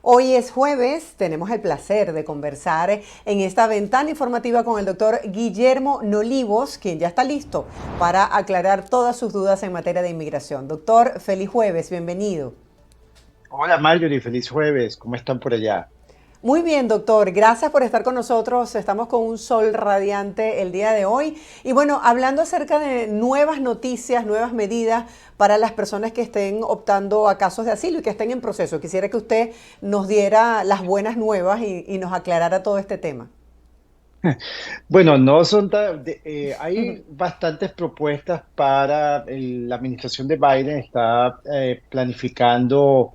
Hoy es jueves, tenemos el placer de conversar en esta ventana informativa con el doctor Guillermo Nolivos, quien ya está listo para aclarar todas sus dudas en materia de inmigración. Doctor, feliz jueves, bienvenido. Hola Marjorie, feliz jueves. ¿Cómo están por allá? Muy bien, doctor. Gracias por estar con nosotros. Estamos con un sol radiante el día de hoy. Y bueno, hablando acerca de nuevas noticias, nuevas medidas para las personas que estén optando a casos de asilo y que estén en proceso. Quisiera que usted nos diera las buenas nuevas y nos aclarara todo este tema. Bueno, no son hay bastantes propuestas para la administración de Biden está planificando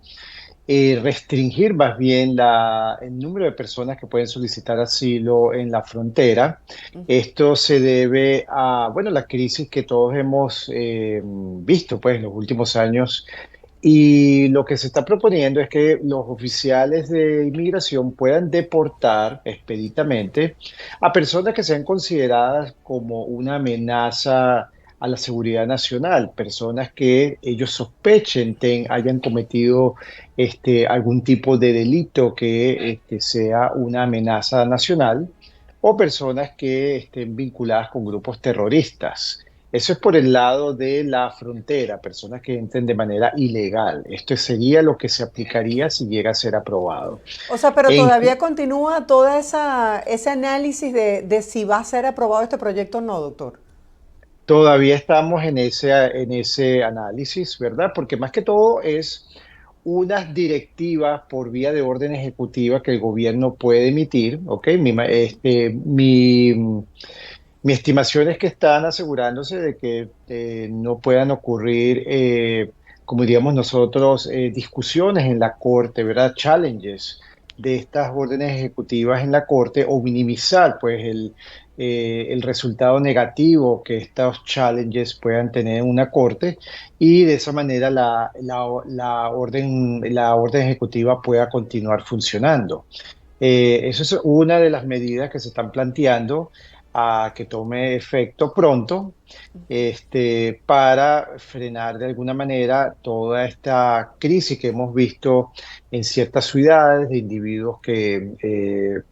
restringir más bien el número de personas que pueden solicitar asilo en la frontera. Esto se debe a, bueno, la crisis que todos hemos visto pues en los últimos años. Y lo que se está proponiendo es que los oficiales de inmigración puedan deportar expeditamente a personas que sean consideradas como una amenaza a la seguridad nacional, personas que ellos sospechen hayan cometido algún tipo de delito que sea una amenaza nacional o personas que estén vinculadas con grupos terroristas. Eso es por el lado de la frontera, personas que entren de manera ilegal. Esto sería lo que se aplicaría si llega a ser aprobado. O sea, pero En, todavía continúa ese análisis de si va a ser aprobado este proyecto o no, doctor. Todavía estamos en ese análisis, ¿verdad? Porque más que todo es unas directivas por vía de orden ejecutiva que el gobierno puede emitir, ¿ok? Mi estimación es que están asegurándose de que no puedan ocurrir, como diríamos nosotros, discusiones en la corte, ¿verdad? Challenges de estas órdenes ejecutivas en la corte o minimizar, pues, el resultado negativo que estos challenges puedan tener en una corte y de esa manera la orden ejecutiva pueda continuar funcionando. Eso es una de las medidas que se están planteando a que tome efecto pronto, para frenar de alguna manera toda esta crisis que hemos visto en ciertas ciudades de individuos que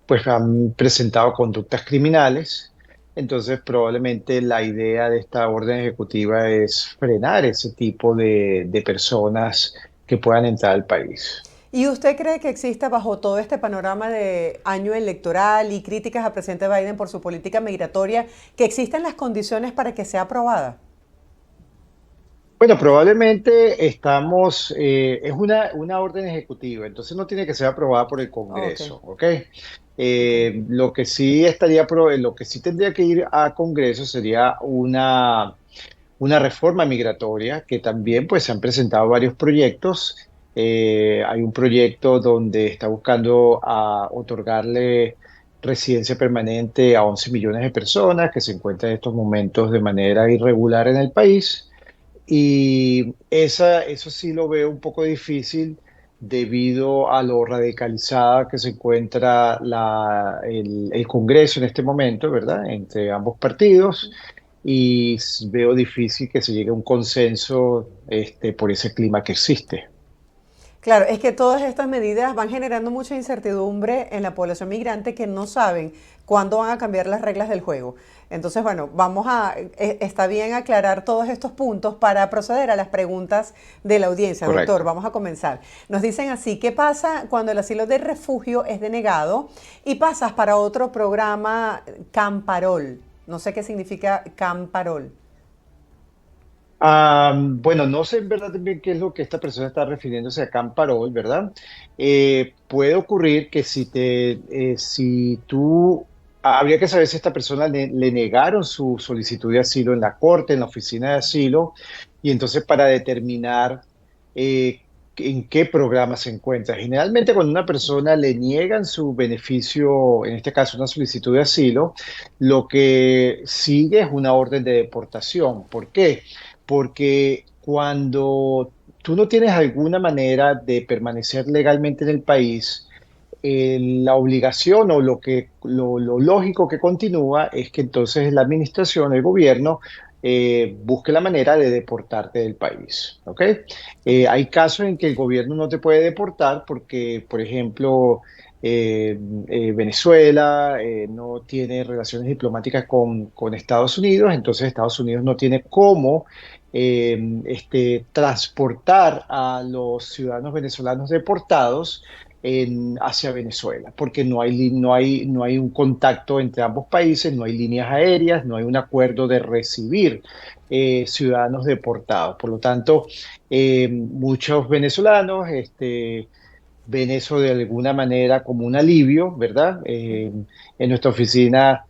pues han presentado conductas criminales. Entonces, probablemente la idea de esta orden ejecutiva es frenar ese tipo de personas que puedan entrar al país. ¿Y usted cree que exista bajo todo este panorama de año electoral y críticas al presidente Biden por su política migratoria, que existen las condiciones para que sea aprobada? Bueno, probablemente es una orden ejecutiva, entonces no tiene que ser aprobada por el Ok, Congreso, ¿ok? ok. Lo que sí tendría que ir a Congreso sería una reforma migratoria, que también pues se han presentado varios proyectos. Hay un proyecto donde está buscando otorgarle residencia permanente a 11 millones de personas que se encuentran en estos momentos de manera irregular en el país. Y eso sí lo veo un poco difícil debido a lo radicalizada que se encuentra el Congreso en este momento, ¿verdad? Entre ambos partidos. Y veo difícil que se llegue a un consenso, por ese clima que existe. Claro, es que todas estas medidas van generando mucha incertidumbre en la población migrante que no saben cuándo van a cambiar las reglas del juego. Entonces, bueno, está bien aclarar todos estos puntos para proceder a las preguntas de la audiencia. Doctor, Correcto. vamos a comenzar. Nos dicen así, ¿qué pasa cuando el asilo de refugio es denegado y pasas para otro programa Camparol? No sé qué significa Camparol. Bueno, no sé en verdad también qué es lo que esta persona está refiriéndose acá en Parol, ¿verdad? Puede ocurrir que si tú, habría que saber si esta persona le negaron su solicitud de asilo en la corte, en la oficina de asilo, y entonces para determinar en qué programa se encuentra. Generalmente cuando a una persona le niegan su beneficio, en este caso una solicitud de asilo, lo que sigue es una orden de deportación. ¿Por qué? Porque cuando tú no tienes alguna manera de permanecer legalmente en el país, la obligación o lo lógico que continúa es que entonces la administración, el gobierno, busque la manera de deportarte del país, ¿ok? Ok. Hay casos en que el gobierno no te puede deportar porque, por ejemplo, Venezuela no tiene relaciones diplomáticas con Estados Unidos, entonces Estados Unidos no tiene cómo transportar a los ciudadanos venezolanos deportados hacia Venezuela, porque no hay un contacto entre ambos países, no hay líneas aéreas, no hay un acuerdo de recibir ciudadanos deportados. Por lo tanto, muchos venezolanos ven eso de alguna manera como un alivio, ¿verdad? En nuestra oficina,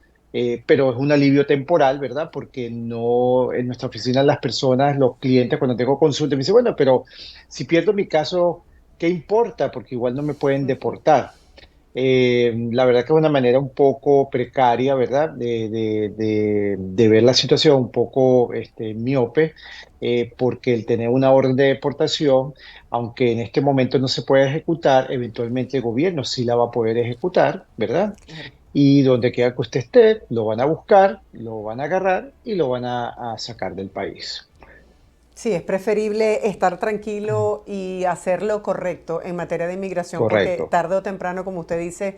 pero es un alivio temporal, ¿verdad? Porque no, en nuestra oficina las personas, los clientes, cuando tengo consulta, me dicen, bueno, pero si pierdo mi caso, ¿qué importa? Porque igual no me pueden Ujú. deportar. La verdad que es una manera un poco precaria, ¿verdad? De ver la situación, un poco miope, porque el tener una orden de deportación, aunque en este momento no se puede ejecutar, eventualmente el gobierno sí la va a poder ejecutar, ¿verdad? Claro. Y donde quiera que usted esté, lo van a buscar, lo van a agarrar y lo van a sacar del país. Sí, es preferible estar tranquilo y hacer lo correcto en materia de inmigración, porque Correcto, tarde o temprano, como usted dice,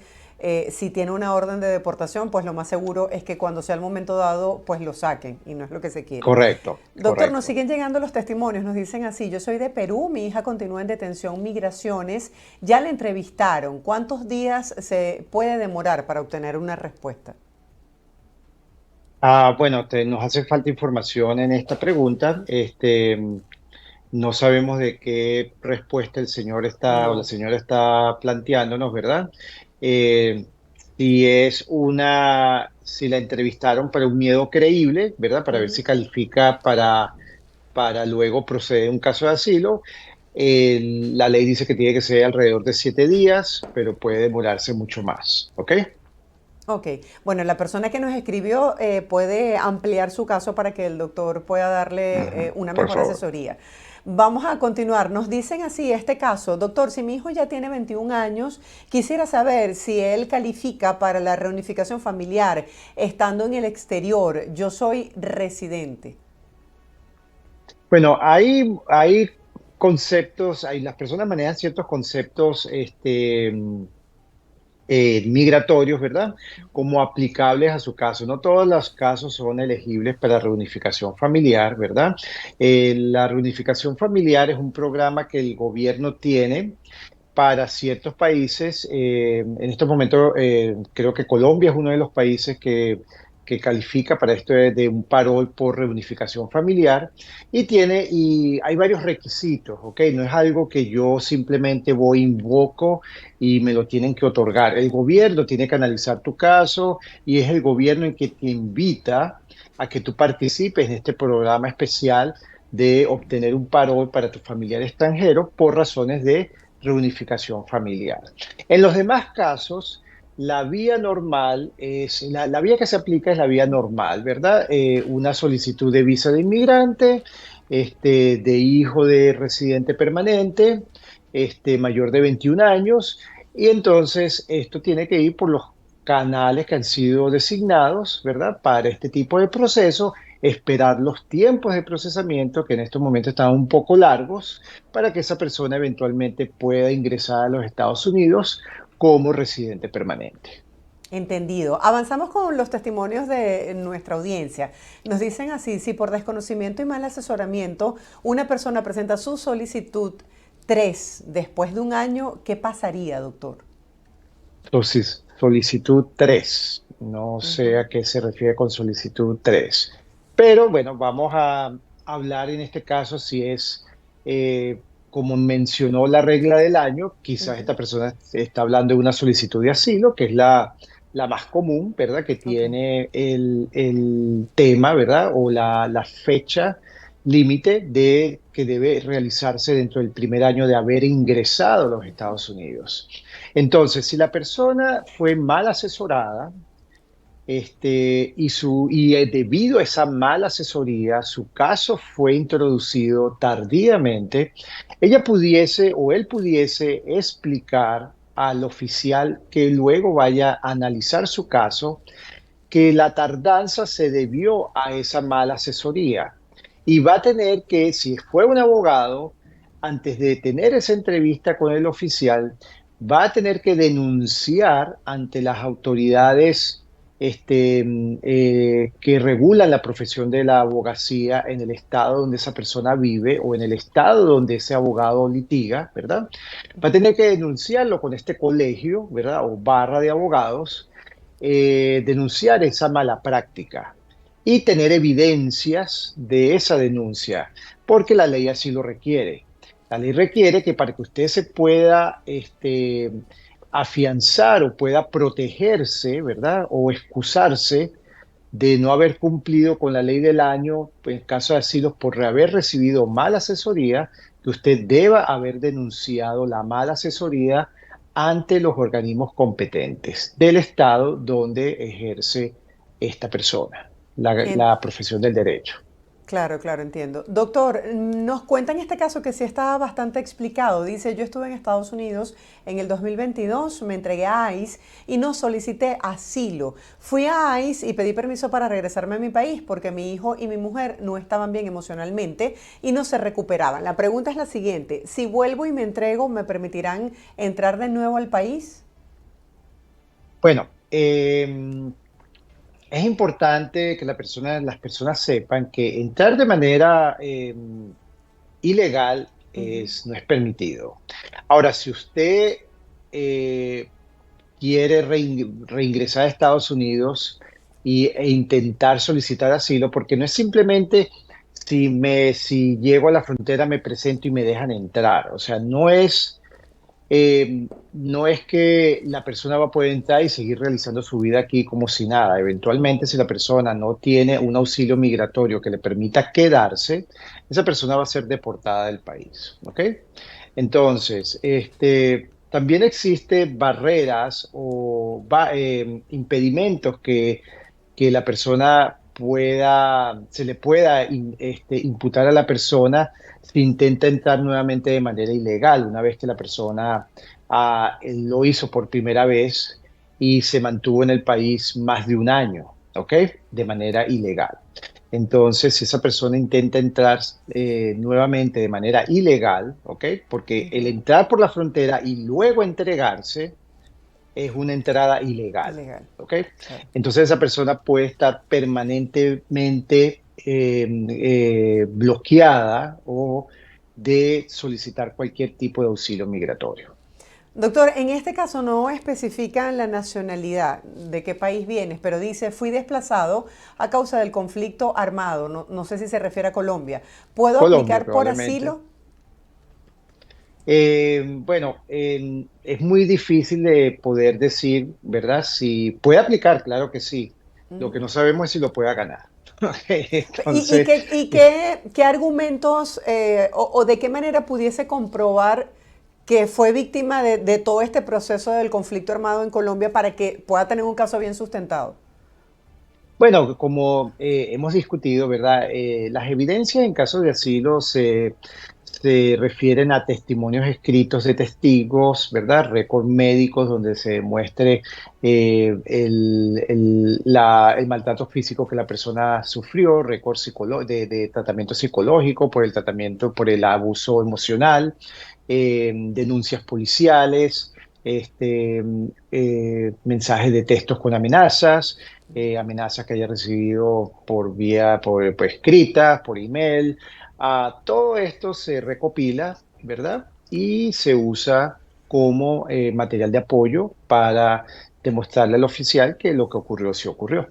si tiene una orden de deportación, pues lo más seguro es que cuando sea el momento dado, pues lo saquen y no es lo que se quiere. correcto, Doctor, nos correcto. siguen llegando los testimonios, nos dicen así, yo soy de Perú, mi hija continúa en detención migraciones, ya la entrevistaron, ¿cuántos días se puede demorar para obtener una respuesta? Bueno, nos hace falta información en esta pregunta. No sabemos de qué respuesta el señor está o la No. señora está planteándonos, ¿verdad? Eh, si la entrevistaron para un miedo creíble, ¿verdad? Para ver Ujú. si califica para luego proceder a un caso de asilo. La ley dice que tiene que ser alrededor de 7 días, pero puede demorarse mucho más, ¿ok? Ok, bueno, la persona que nos escribió puede ampliar su caso para que el doctor pueda darle Ujú, una por mejor favor. asesoría. Vamos a continuar. Nos dicen así este caso, doctor, si mi hijo ya tiene 21 años, quisiera saber si él califica para la reunificación familiar estando en el exterior. Yo soy residente. Bueno, hay conceptos, las personas manejan ciertos conceptos migratorios, ¿verdad? Como aplicables a su caso. No todos los casos son elegibles para reunificación familiar, ¿verdad? La reunificación familiar es un programa que el gobierno tiene para ciertos países. En estos momentos, creo que Colombia es uno de los países que califica para esto de un parol por reunificación familiar y hay varios requisitos, ¿ok? No es algo que yo simplemente voy, invoco y me lo tienen que otorgar. El gobierno tiene que analizar tu caso y es el gobierno el que te invita a que tú participes en este programa especial de obtener un parol para tu familiar extranjero por razones de reunificación familiar. En los demás casos, la vía normal la vía que se aplica es la vía normal, ¿verdad? Una solicitud de visa de inmigrante, de hijo de residente permanente, mayor de 21 años, y entonces esto tiene que ir por los canales que han sido designados, ¿verdad? Para este tipo de proceso, esperar los tiempos de procesamiento, que en estos momentos están un poco largos, para que esa persona eventualmente pueda ingresar a los Estados Unidos como residente permanente. Entendido. Avanzamos con los testimonios de nuestra audiencia. Nos dicen así, si por desconocimiento y mal asesoramiento una persona presenta su solicitud 3 después de un año, ¿qué pasaría, doctor? Entonces, solicitud 3. No sé Ujú. a qué se refiere con solicitud 3. Pero bueno, vamos a hablar en este caso si es, como mencionó la regla del año, quizás Ujú. esta persona está hablando de una solicitud de asilo, que es la más común, ¿verdad? Que Ok. tiene el tema, ¿verdad? O la fecha límite de que debe realizarse dentro del primer año de haber ingresado a los Estados Unidos. Entonces, si la persona fue mal asesorada, debido a esa mala asesoría, su caso fue introducido tardíamente, ella pudiese o él pudiese explicar al oficial que luego vaya a analizar su caso que la tardanza se debió a esa mala asesoría. Y va a tener que, si fue un abogado, antes de tener esa entrevista con el oficial, va a tener que denunciar ante las autoridades que regulan la profesión de la abogacía en el estado donde esa persona vive o en el estado donde ese abogado litiga, ¿verdad? Va a tener que denunciarlo con este colegio, ¿verdad? O barra de abogados, denunciar esa mala práctica y tener evidencias de esa denuncia, porque la ley así lo requiere. La ley requiere que para que usted se pueda afianzar o pueda protegerse, ¿verdad? O excusarse de no haber cumplido con la ley del año en caso de asilo por haber recibido mala asesoría, que usted deba haber denunciado la mala asesoría ante los organismos competentes del estado donde ejerce esta persona la profesión del derecho. Claro, claro, entiendo. Doctor, nos cuenta en este caso que sí está bastante explicado. Dice, yo estuve en Estados Unidos en el 2022, me entregué a ICE y no solicité asilo. Fui a ICE y pedí permiso para regresarme a mi país porque mi hijo y mi mujer no estaban bien emocionalmente y no se recuperaban. La pregunta es la siguiente, si vuelvo y me entrego, ¿me permitirán entrar de nuevo al país? Bueno, es importante que las personas sepan que entrar de manera ilegal no es permitido. Ahora, si usted eh, quiere reingresar a Estados Unidos e intentar solicitar asilo, porque no es simplemente si llego a la frontera me presento y me dejan entrar. O sea, no es que la persona va a poder entrar y seguir realizando su vida aquí como si nada. Eventualmente, si la persona no tiene un auxilio migratorio que le permita quedarse, esa persona va a ser deportada del país. ¿Ok? Entonces, también existen barreras o impedimentos que la persona se le pueda imputar a la persona si intenta entrar nuevamente de manera ilegal, una vez que la persona lo hizo por primera vez y se mantuvo en el país más de un año, ¿ok? De manera ilegal. Entonces, si esa persona intenta entrar nuevamente de manera ilegal, ¿ok? Porque el Ujú. entrar por la frontera y luego entregarse es una entrada ilegal, Ilegal, ¿ok? claro. Entonces esa persona puede estar permanentemente bloqueada o de solicitar cualquier tipo de auxilio migratorio. Doctor, en este caso no especifican la nacionalidad de qué país vienes, pero dice, fui desplazado a causa del conflicto armado. No, no sé si se refiere a Colombia. ¿Puedo Colombia aplicar por probablemente. asilo? Bueno, es muy difícil de poder decir, ¿verdad? Si puede aplicar, claro que sí. Lo que no sabemos es si lo pueda ganar. ¿Y Entonces, qué argumentos o de qué manera pudiese comprobar que fue víctima de todo este proceso del conflicto armado en Colombia para que pueda tener un caso bien sustentado? bueno, como hemos discutido, ¿verdad? Las evidencias en caso de asilo se refieren a testimonios escritos de testigos, ¿verdad? Récords médicos donde se demuestre el maltrato físico que la persona sufrió, récords de tratamiento psicológico por el tratamiento, por el abuso emocional, denuncias policiales, este, mensajes de textos con amenazas, amenazas que haya recibido por vía, por escrita, por email. Todo esto se recopila, ¿verdad? Y se usa como material de apoyo para demostrarle al oficial que lo que ocurrió sí ocurrió.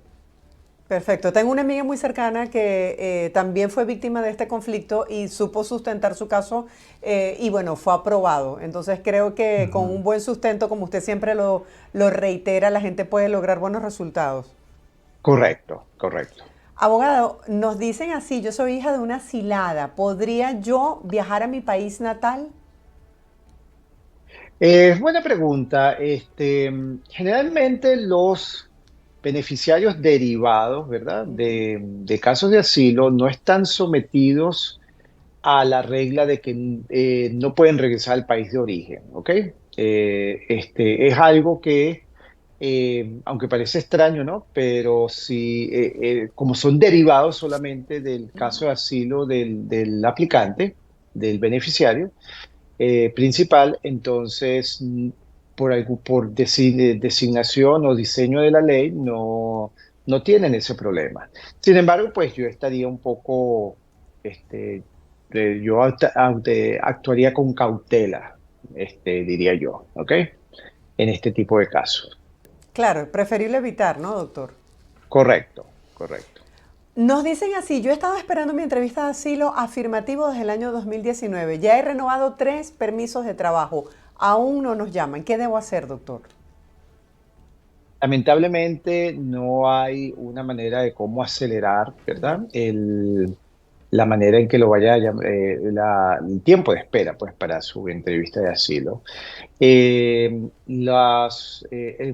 Perfecto. Tengo una amiga muy cercana que también fue víctima de este conflicto y supo sustentar su caso y bueno, fue aprobado. Entonces creo que con un Ujú. buen sustento, como usted siempre lo reitera, la gente puede lograr buenos resultados. Correcto, correcto. Abogado, nos dicen así, yo soy hija de una asilada, ¿podría yo viajar a mi país natal? Buena pregunta. Generalmente los beneficiarios derivados, ¿verdad? De casos de asilo no están sometidos a la regla de que no pueden regresar al país de origen, ¿ok? Es algo que aunque parece extraño, ¿no? Pero sí, como son derivados solamente del caso de asilo del aplicante, del beneficiario principal, entonces por designación o diseño de la ley no tienen ese problema. Sin embargo, pues yo estaría un poco, este, actuaría con cautela, diría yo, ¿ok? En este tipo de casos. Claro, preferible evitar, ¿no, doctor? Correcto, correcto. Nos dicen así, yo he estado esperando mi entrevista de asilo afirmativo desde el año 2019. Ya he renovado 3 permisos de trabajo. Aún no nos llaman. ¿Qué debo hacer, doctor? Lamentablemente no hay una manera de cómo acelerar, ¿verdad? La manera en que lo vaya a el tiempo de espera, pues, para su entrevista de asilo. El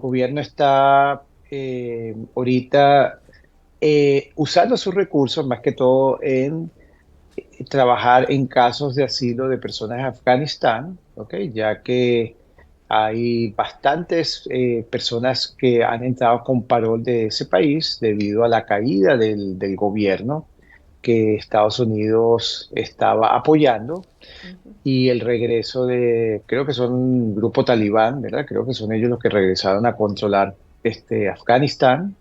gobierno está ahorita usando sus recursos más que todo en trabajar en casos de asilo de personas de Afganistán, ¿ok? Ya que hay bastantes personas que han entrado con parol de ese país debido a la caída del gobierno que Estados Unidos estaba apoyando y el regreso creo que son un grupo talibán, ¿verdad? Creo que son ellos los que regresaron a controlar Afganistán.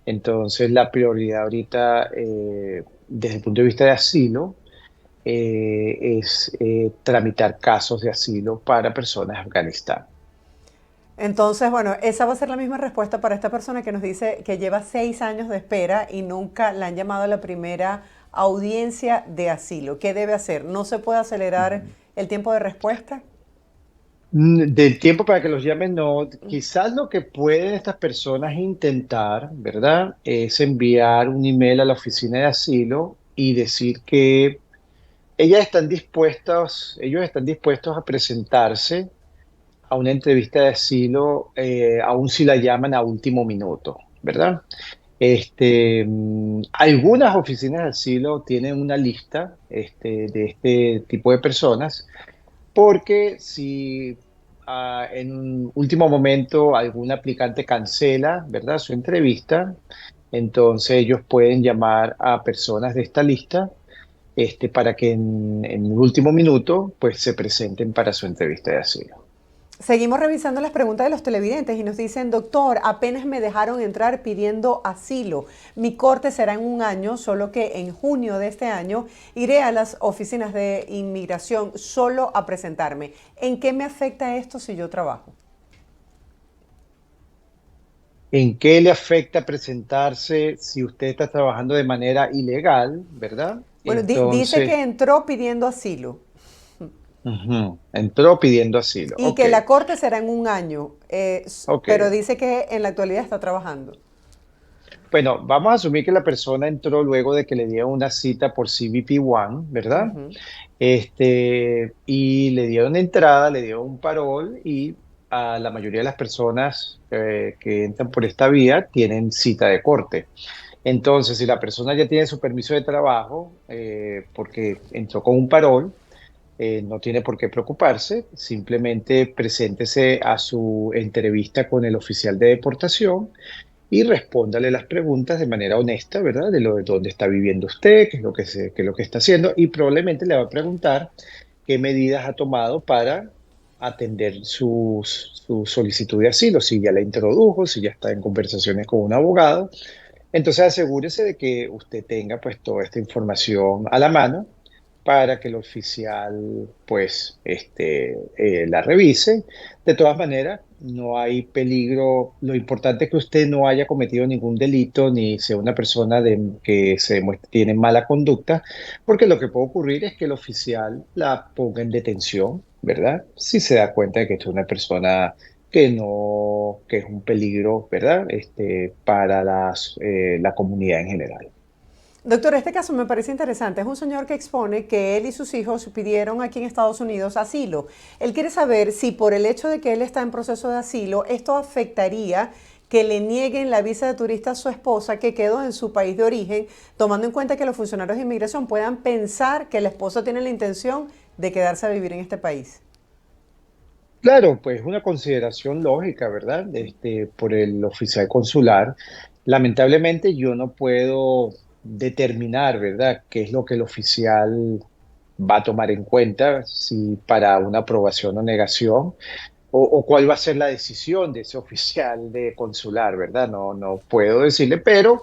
Entonces, la prioridad ahorita, desde el punto de vista de asilo, es tramitar casos de asilo para personas de Afganistán. Entonces, bueno, esa va a ser la misma respuesta para esta persona que nos dice que lleva 6 años de espera y nunca la han llamado a la primera audiencia de asilo. ¿Qué debe hacer? ¿No se puede acelerar el tiempo de respuesta? Del tiempo para que los llamen, no. Quizás lo que pueden estas personas intentar, ¿verdad? Es enviar un email a la oficina de asilo y decir que ellos están dispuestos a presentarse a una entrevista de asilo, aun si la llaman a último minuto, ¿verdad? Algunas oficinas de asilo tienen una lista, de este tipo de personas, porque si en un último momento algún aplicante cancela, ¿verdad?, su entrevista, entonces ellos pueden llamar a personas de esta lista, para que en el último minuto, pues, se presenten para su entrevista de asilo. Seguimos revisando las preguntas de los televidentes y nos dicen, doctor, apenas me dejaron entrar pidiendo asilo. Mi corte será en un año, solo que en junio de este año iré a las oficinas de inmigración solo a presentarme. ¿En qué me afecta esto si yo trabajo? ¿En qué le afecta presentarse si usted está trabajando de manera ilegal, verdad? Bueno, dice Entonces, que entró pidiendo asilo ujú, entró pidiendo asilo. y Ok, que la corte será en un año, ok. pero dice que en la actualidad está trabajando. Bueno, vamos a asumir que la persona entró luego de que le dieron una cita por CBP One, ¿verdad? Ujú. Y le dieron entrada, le dieron un parol y a la mayoría de las personas que entran por esta vía tienen cita de corte. Entonces, si la persona ya tiene su permiso de trabajo, porque entró con un parol, no tiene por qué preocuparse, simplemente preséntese a su entrevista con el oficial de deportación y respóndale las preguntas de manera honesta, ¿verdad? De dónde está viviendo usted, qué es lo que está haciendo, y probablemente le va a preguntar qué medidas ha tomado para atender su solicitud de asilo, si ya la introdujo, si ya está en conversaciones con un abogado. Entonces asegúrese de que usted tenga pues toda esta información a la mano para que el oficial pues la revise. De todas maneras, no hay peligro. Lo importante es que usted no haya cometido ningún delito ni sea una persona que tiene mala conducta, porque lo que puede ocurrir es que el oficial la ponga en detención, ¿verdad? Si se da cuenta de que es una persona que es un peligro, ¿verdad? Para la comunidad en general. Doctor, este caso me parece interesante. Es un señor que expone que él y sus hijos pidieron aquí en Estados Unidos asilo. Él quiere saber si por el hecho de que él está en proceso de asilo, esto afectaría que le nieguen la visa de turista a su esposa que quedó en su país de origen, tomando en cuenta que los funcionarios de inmigración puedan pensar que la esposa tiene la intención de quedarse a vivir en este país. Claro, pues una consideración lógica, ¿verdad? Por el oficial consular. Lamentablemente yo no puedo determinar, ¿verdad?, qué es lo que el oficial va a tomar en cuenta, si para una aprobación o negación, o cuál va a ser la decisión de ese oficial de consular, ¿verdad? No puedo decirle, pero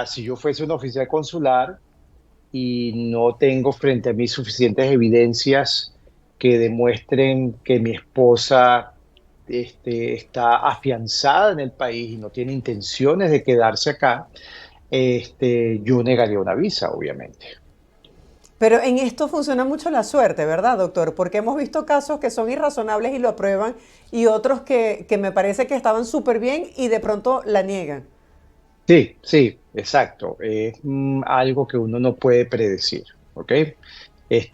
si yo fuese un oficial consular y no tengo frente a mí suficientes evidencias que demuestren que mi esposa está afianzada en el país y no tiene intenciones de quedarse acá, yo negaría una visa, obviamente. Pero en esto funciona mucho la suerte, ¿verdad, doctor? Porque hemos visto casos que son irrazonables y lo aprueban y otros que me parece que estaban súper bien y de pronto la niegan. Sí, sí, exacto. Es algo que uno no puede predecir, ¿ok?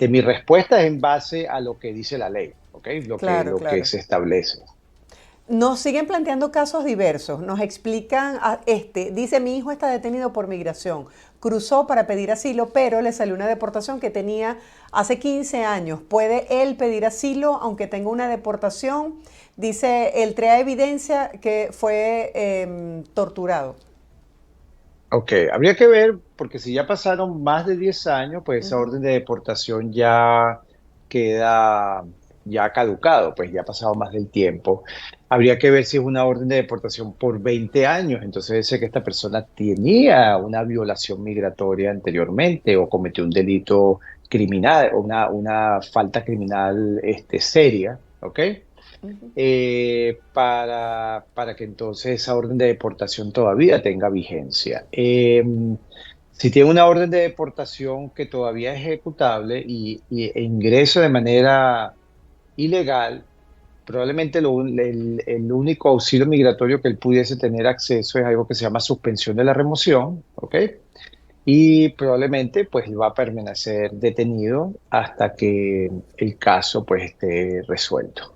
Mi respuesta es en base a lo que dice la ley, ¿ok? Claro, Lo que claro. se establece. Nos siguen planteando casos diversos. Nos explican, dice mi hijo está detenido por migración. Cruzó para pedir asilo, pero le salió una deportación que tenía hace 15 años. ¿Puede él pedir asilo aunque tenga una deportación? Dice, él trae evidencia que fue torturado. Ok, habría que ver, porque si ya pasaron más de 10 años, pues esa orden de deportación ya queda ya caducado, pues ya ha pasado más del tiempo. Habría que ver si es una orden de deportación por 20 años, entonces dice que esta persona tenía una violación migratoria anteriormente o cometió un delito criminal, una falta criminal seria, ¿ok? Para que entonces esa orden de deportación todavía tenga vigencia. Si tiene una orden de deportación que todavía es ejecutable e ingresa de manera ilegal, probablemente el único auxilio migratorio que él pudiese tener acceso es algo que se llama suspensión de la remoción, ¿ok? Y probablemente pues va a permanecer detenido hasta que el caso pues esté resuelto.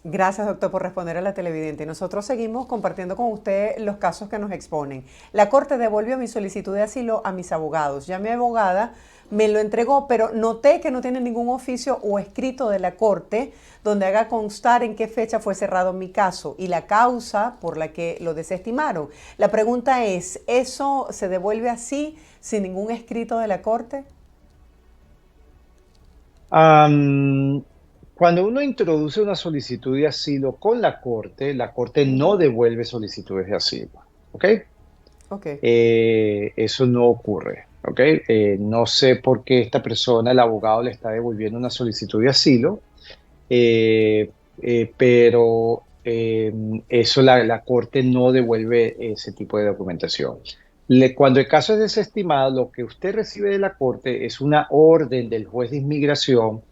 Gracias, doctor, por responder a la televidente. Nosotros seguimos compartiendo con usted los casos que nos exponen. La Corte devolvió mi solicitud de asilo a mis abogados. Ya mi abogada me lo entregó, pero noté que no tiene ningún oficio o escrito de la Corte donde haga constar en qué fecha fue cerrado mi caso y la causa por la que lo desestimaron. La pregunta es, ¿eso se devuelve así, sin ningún escrito de la Corte? Am, Cuando uno introduce una solicitud de asilo con la corte no devuelve solicitudes de asilo, ¿ok? Ok. Eso no ocurre, ¿ok? No sé por qué esta persona, el abogado, le está devolviendo una solicitud de asilo, pero eso la corte no devuelve ese tipo de documentación. Cuando el caso es desestimado, lo que usted recibe de la corte es una orden del juez de inmigración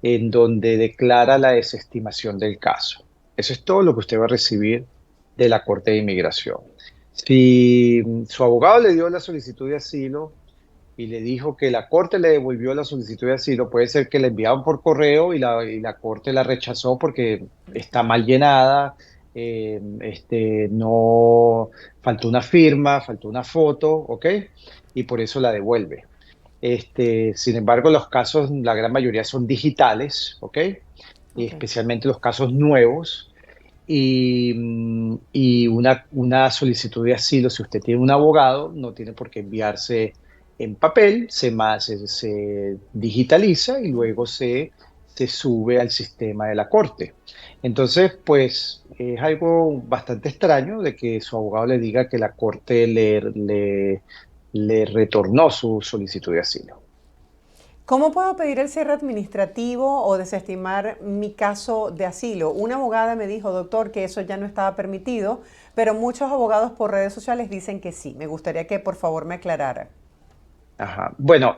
en donde declara la desestimación del caso. Eso es todo lo que usted va a recibir de la corte de inmigración. Si su abogado le dio la solicitud de asilo y le dijo que la corte le devolvió la solicitud de asilo, puede ser que la enviaban por correo y la corte la rechazó porque está mal llenada, no, faltó una firma, faltó una foto, ¿ok? Y por eso la devuelve. Sin embargo, los casos, la gran mayoría son digitales, ¿ok? Y Ok. especialmente los casos nuevos. Y una solicitud de asilo, si usted tiene un abogado, no tiene por qué enviarse en papel, se digitaliza y luego se sube al sistema de la corte. Entonces, pues es algo bastante extraño de que su abogado le diga que la corte le retornó su solicitud de asilo. ¿Cómo puedo pedir el cierre administrativo o desestimar mi caso de asilo? Una abogada me dijo, doctor, que eso ya no estaba permitido, pero muchos abogados por redes sociales dicen que sí. Me gustaría que por favor me aclarara. Ajá. Bueno,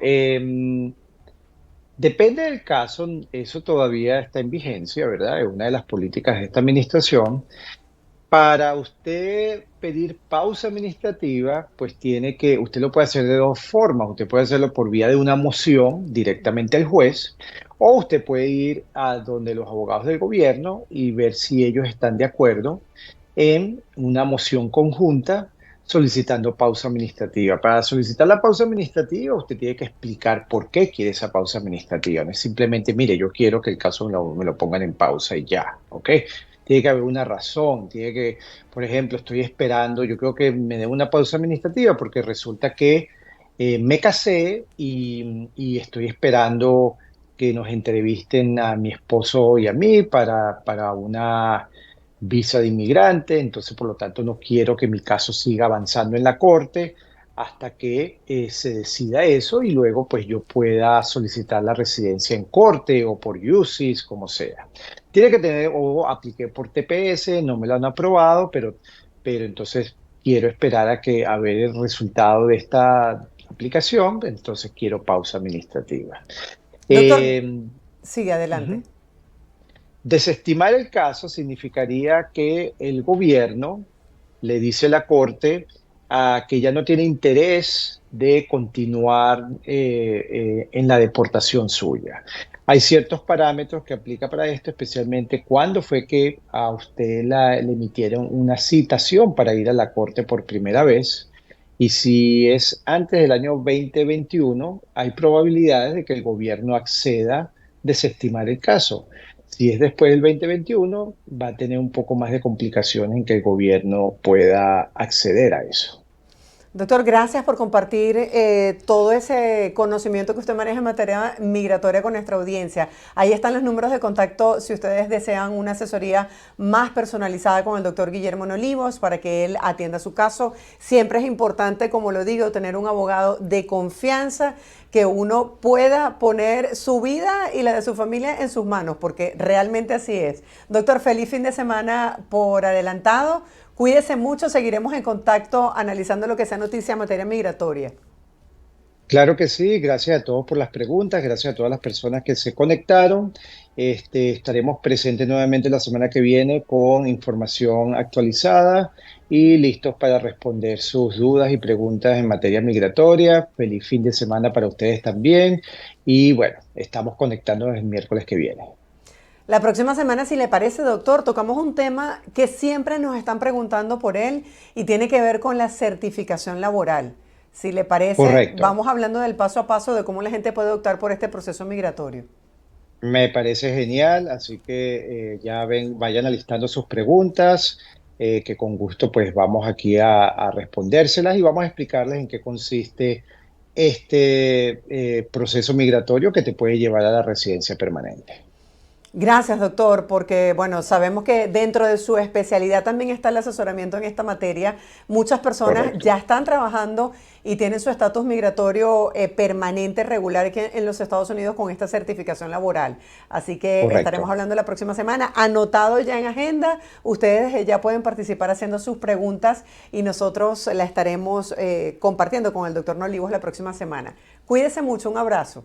depende del caso, eso todavía está en vigencia, ¿verdad? Es una de las políticas de esta administración. Para usted pedir pausa administrativa, pues usted lo puede hacer de dos formas. Usted puede hacerlo por vía de una moción directamente al juez, o usted puede ir a donde los abogados del gobierno y ver si ellos están de acuerdo en una moción conjunta solicitando pausa administrativa. Para solicitar la pausa administrativa, usted tiene que explicar por qué quiere esa pausa administrativa. No es simplemente, mire, yo quiero que el caso me lo pongan en pausa y ya, ¿ok? Tiene que haber una razón, tiene que, por ejemplo, estoy esperando, yo creo que me den una pausa administrativa porque resulta que me casé y estoy esperando que nos entrevisten a mi esposo y a mí para una visa de inmigrante, entonces por lo tanto no quiero que mi caso siga avanzando en la corte hasta que se decida eso y luego pues yo pueda solicitar la residencia en corte o por UCIS, como sea. Tiene que tener, o apliqué por TPS, no me lo han aprobado, pero entonces quiero esperar a ver el resultado de esta aplicación, entonces quiero pausa administrativa. Doctor, Eh, sigue adelante. Ujú. Desestimar el caso significaría que el gobierno le dice a la Corte que ya no tiene interés de continuar en la deportación suya. Hay ciertos parámetros que aplica para esto, especialmente cuando fue que a usted le emitieron una citación para ir a la Corte por primera vez. Y si es antes del año 2021, hay probabilidades de que el gobierno acceda a desestimar el caso. Si es después del 2021, va a tener un poco más de complicaciones en que el gobierno pueda acceder a eso. Doctor, gracias por compartir todo ese conocimiento que usted maneja en materia migratoria con nuestra audiencia. Ahí están los números de contacto si ustedes desean una asesoría más personalizada con el doctor Guillermo Olivos para que él atienda su caso. Siempre es importante, como lo digo, tener un abogado de confianza que uno pueda poner su vida y la de su familia en sus manos, porque realmente así es. Doctor, feliz fin de semana por adelantado. Cuídese mucho, seguiremos en contacto analizando lo que sea noticia en materia migratoria. Claro que sí, gracias a todos por las preguntas, gracias a todas las personas que se conectaron. Estaremos presentes nuevamente la semana que viene con información actualizada y listos para responder sus dudas y preguntas en materia migratoria. Feliz fin de semana para ustedes también. Y bueno, estamos conectándonos el miércoles que viene. La próxima semana, si le parece, doctor, tocamos un tema que siempre nos están preguntando por él y tiene que ver con la certificación laboral. Si le parece, Correcto. vamos hablando del paso a paso de cómo la gente puede optar por este proceso migratorio. Me parece genial, así que ya ven, vayan alistando sus preguntas, que con gusto pues vamos aquí a respondérselas y vamos a explicarles en qué consiste este proceso migratorio que te puede llevar a la residencia permanente. Gracias, doctor, porque bueno, sabemos que dentro de su especialidad también está el asesoramiento en esta materia. Muchas personas Correcto, ya están trabajando y tienen su estatus migratorio permanente, regular aquí en los Estados Unidos con esta certificación laboral. Así que estaremos correcto. hablando la próxima semana. Anotado ya en agenda, ustedes ya pueden participar haciendo sus preguntas y nosotros la estaremos compartiendo con el doctor Nolivos la próxima semana. Cuídese mucho, un abrazo.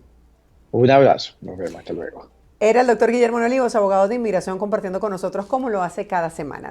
Un abrazo, nos vemos, hasta luego. Era el doctor Guillermo Olivos, abogado de inmigración, compartiendo con nosotros cómo lo hace cada semana.